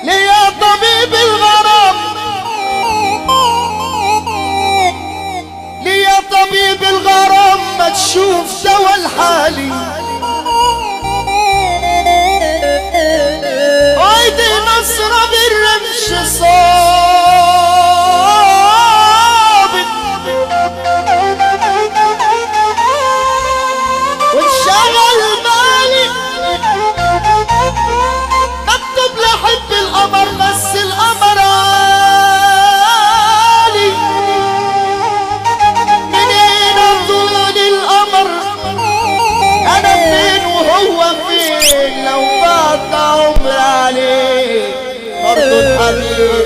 ليه يا طبيب الغرام، ليه يا طبيب الغرام ما تشوف دوا الحالي. ايدي نصرة بالرمش صابت وانشغل بالي، مكتوب لحب القمر بس القمر عالي. منين طول القمر، انا فين وهو فين، لو بعد عمر عليه برضو الحبيب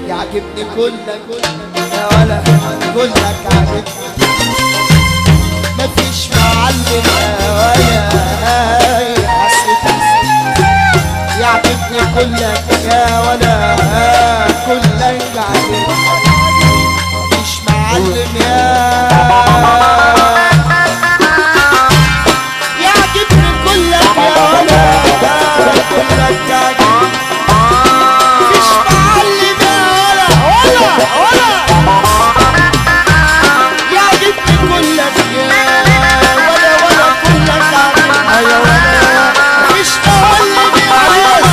يعجبني كلك يا ولا كلك عجبني، مفيش معلم يا ولا حسيت يعجبني كلك يا ولا كلك عجبني، مفيش معلم يا يعجبني كلك يا ولا كلك عجبني، مفيش معلم يا ولا يعجبني كلك يا ولا كلك عجبني، يا ولا مفيش معلم يا ولا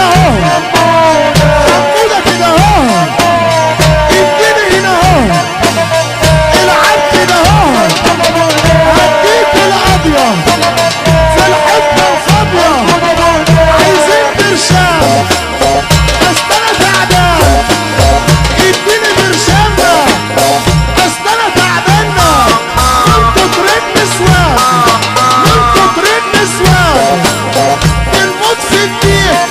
هنا اهو، حمودة كده اهو، اديني هنا اهو، العب كده اهو، هديك القضية في الحتة الفاضية، عايزين برشام بس انا تعبان، اديني برشام ده بس انا تعبانة، من كتر النسوان، من كتر النسوان الموت في الديك،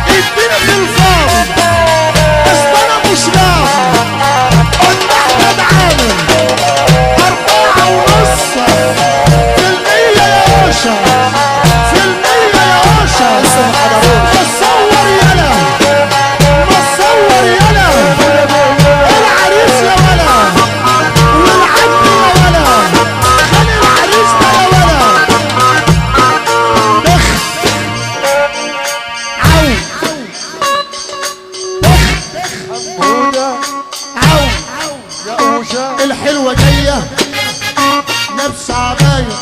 اديني في الفاضي بس انا مش ناقص، قلنا احمد عامر 4.5% يا باشا، في المية يا باشا، بتصور يلا، بتصور يلا، العريس يا ولا، والعد يا ولا، خلي العريس ده يا ولا، بخ عو عو يا أوشا الحلوة جاية نفس عباية،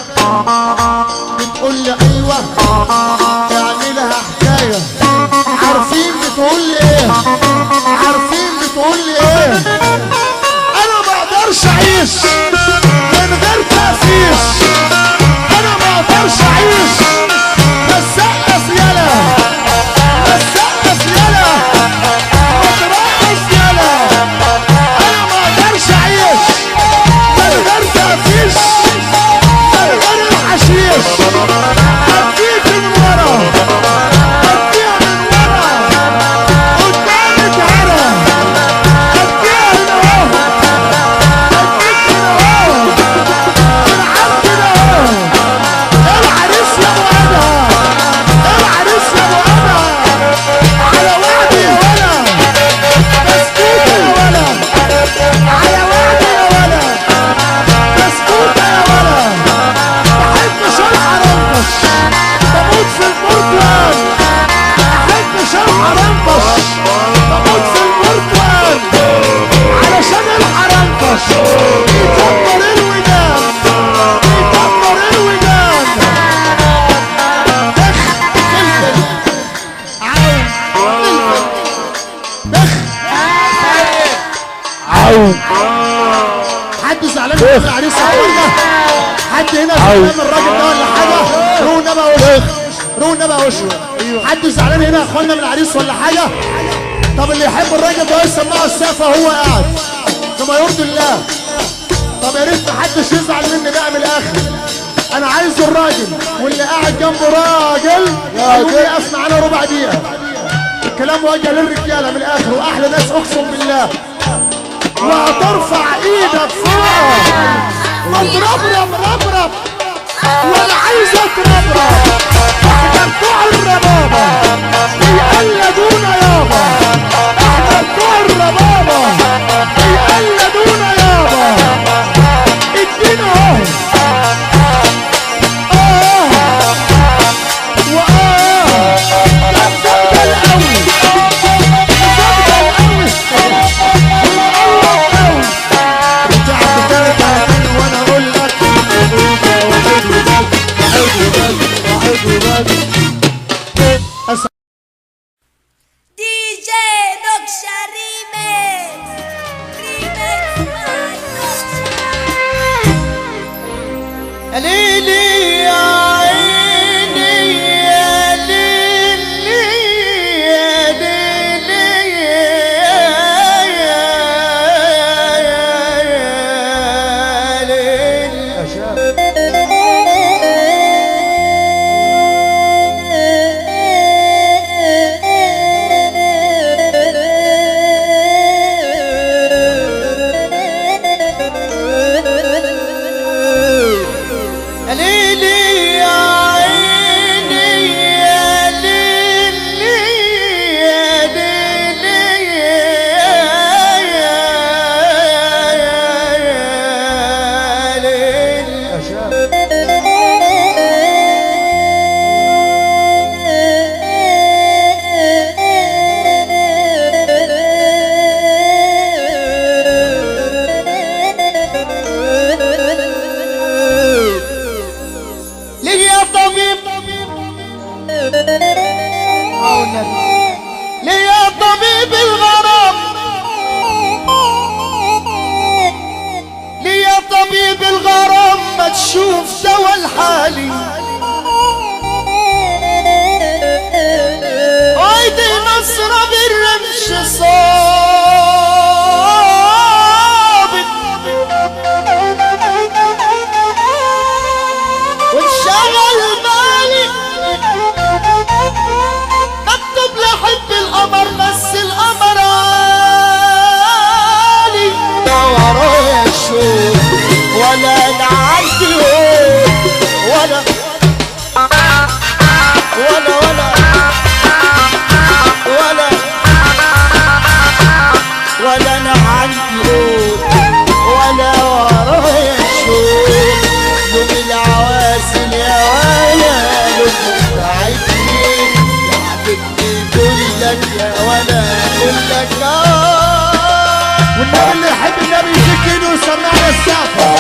بتقول لي ايوه اعملها حكاية، عارفين بتقول لي ايه، عارفين بتقول لي ايه، انا ما اقدرش اعيش من غير تقفيش، انا ما اقدرش اعيش بسقف يلا، بسقف يلا، بترقص يلا، انا ما اقدرش اعيش من غير تقفيش، من غير الحشيش، هديك من ورا، هديها من ورا، قدامك هنا، هديها هنا اهو، هديك هنا اهو، العب كده اهو، العريس يا ابو ادهم، العريس يا ابو ادهم، على وعدي يا ولا، بسكوتة يا ولا، على وعدي يا ولا، بسكوتة يا ولا، بحب شرح رنقش، بموت في البرتقال، بحب شرح رنقش، بموت في البرتقال، علشان الحرنقش يكبر الودان، يكبر الودان، بخ فلفل عو فلفل بخ عو، حد زعلان من العريس يا اخوانا؟ حد هنا زعلان من الراجل ده ولا حاجه؟ روح نبقى وش، روح نبقى وش، حد زعلان هنا يا اخوانا من العريس ولا حاجه؟ طب اللي يحب الراجل ده يسمعه السقف وهو قاعد كما يرضي الله. طب يا ريت محدش يزعل مني بقى من الاخر، انا عايز الراجل واللي قاعد جنبه راجل يقوم يقف معانا ربع دقيقه، الكلام موجه للرجاله من الاخر، واحلى ناس اقسم بالله، وهترفع ايدك فوق وتربرب ربرب، وانا عايز اتربرب، احنا بتوع الربابه بيقلدونا يابا، احنا بتوع الربابه بيقلدونا يابا، ادينا اهو واه ده القوي، ده القوي، رجعت تاني وانا اقول لك دي جي دوكشا ريميكس، ريميكس مع دوكشا. ليلي يا عيني يا ليلي يا ليلي يا ليلي، ليه يا طبيب الغرام، ليه يا طبيب الغرام ما تشوف دوا الحالي، ايدي نصرة بالرمش صابت وانشغل بالي، مكتوب لحب القمر بس القمر عالي، ورايا الشوق ولا انا عندي ولا ولا ولا ولا ولا انا عندي ولا ورايا الشوق، يوم العوازل يا ولا يوم بتاعتني يا حبيبتي كلك يا ولا كلك والنبي اللي يحب النبي يشيك ايده ويسمعنا السقفه.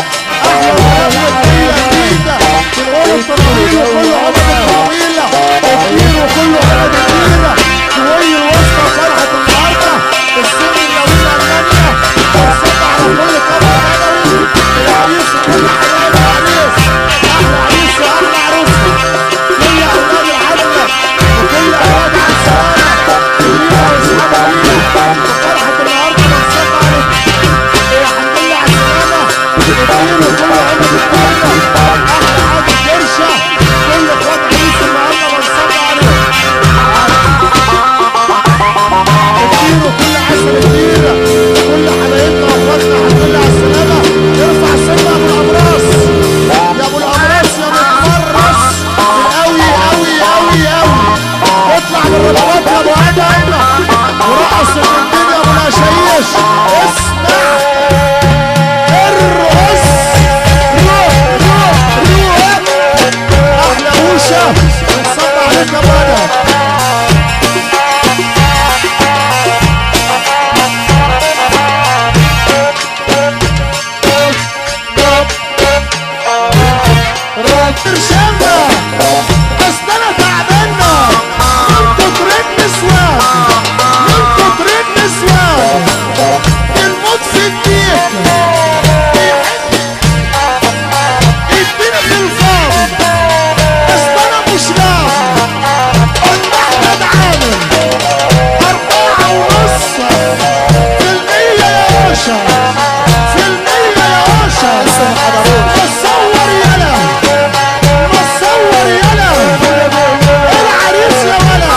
احلى وهي جديده تقول التطويل وكله عمر طويله كتير وكله عمر كتيره شويه وسطى فرحه النهارده السن الجميله المانيه والصبح على كل قبر بدوي العريس وكل حبايب العريس، احلى عريس واحلى عروسه، كل اولاد العدله وكل اولاد عسلامه ليها واصحابها ليها وفرحه النهارده بنصب عليك الحمد لله على السلامه كتير وكل عمر كتيره احلى عادل جرشه كل اخوات عريس النهارده بنصب عليك كتير وكل عسل كتيره كل حبايبنا واخواتنا الحمد لله على السلامه. ارفع سنه ابو الابراس يا ابو الابراس يا متمرس قوي قوي قوي قوي، اطلع بالرباط يا ابو ادم ورقص الجندين يا ابو العشايش، اسمع ارقص روح روح روح احلى وشه بنصب عليك يا ابو ادم. ترشمنا بس انا تعبانه من كتر النسوان، من كتر النسوان الموت في الديك اديني في الفاضي بس انا مش راضي. قلت احمد عامر 4.5% يا باشا، في المية يا باشا بتصور يلا بتصور يلا العريس يا ولا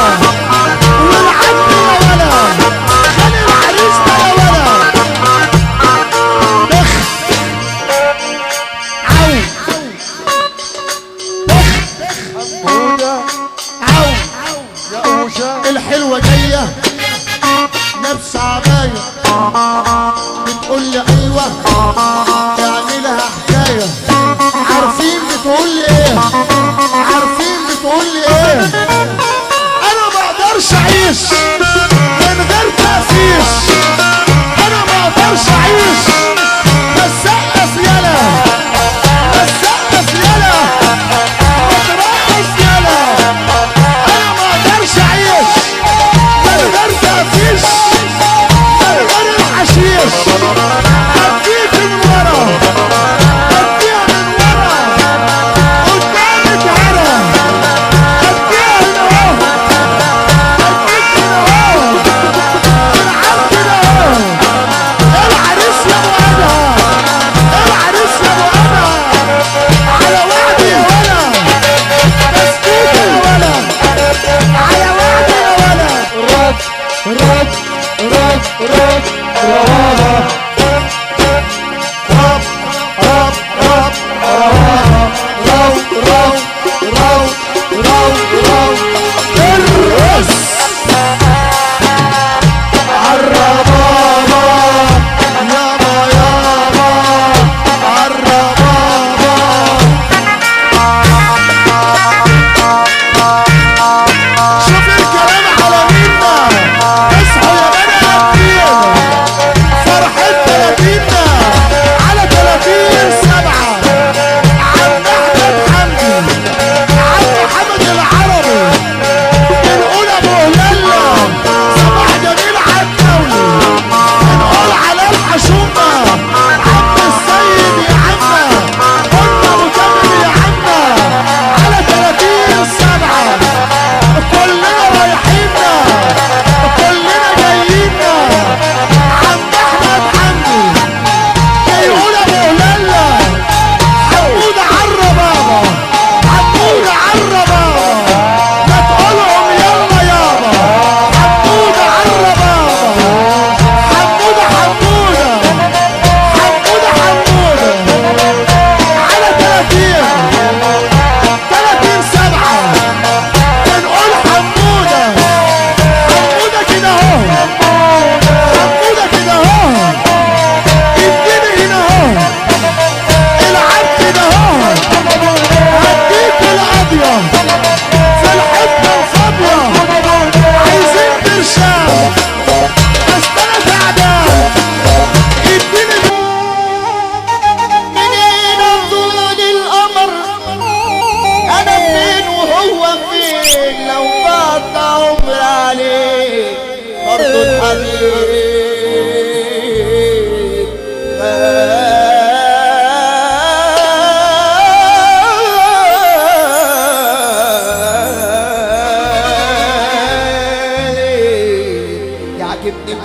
والعم يا ولا خلي العريس ده يا ولا بخ عو بخ هدى عو يا أوشا الحلوة جاية لابسة عباية بتقول لي ايوه تعملها حكاية، عارفين بتقول لي ايه، عارفين بتقول لي ايه، انا ما اقدرش اعيش من غير تقفيش، انا ما اقدرش اعيش بسقف يلا بسقف يلا بترقص يلا، انا ما اقدرش اعيش من غير تقفيش من غير الحشيش، هديك من ورا هديها من ورا قدامك هنا هديها هنا اهو هديك هنا اهو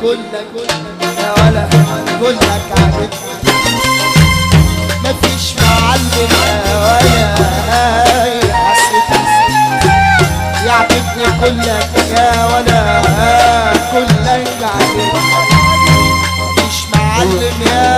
كلك يا ولا كلك عاجبني مفيش معلم يا ولا حسيت يعجبني كلك يا ولا كلك عاجبني مفيش معلم يا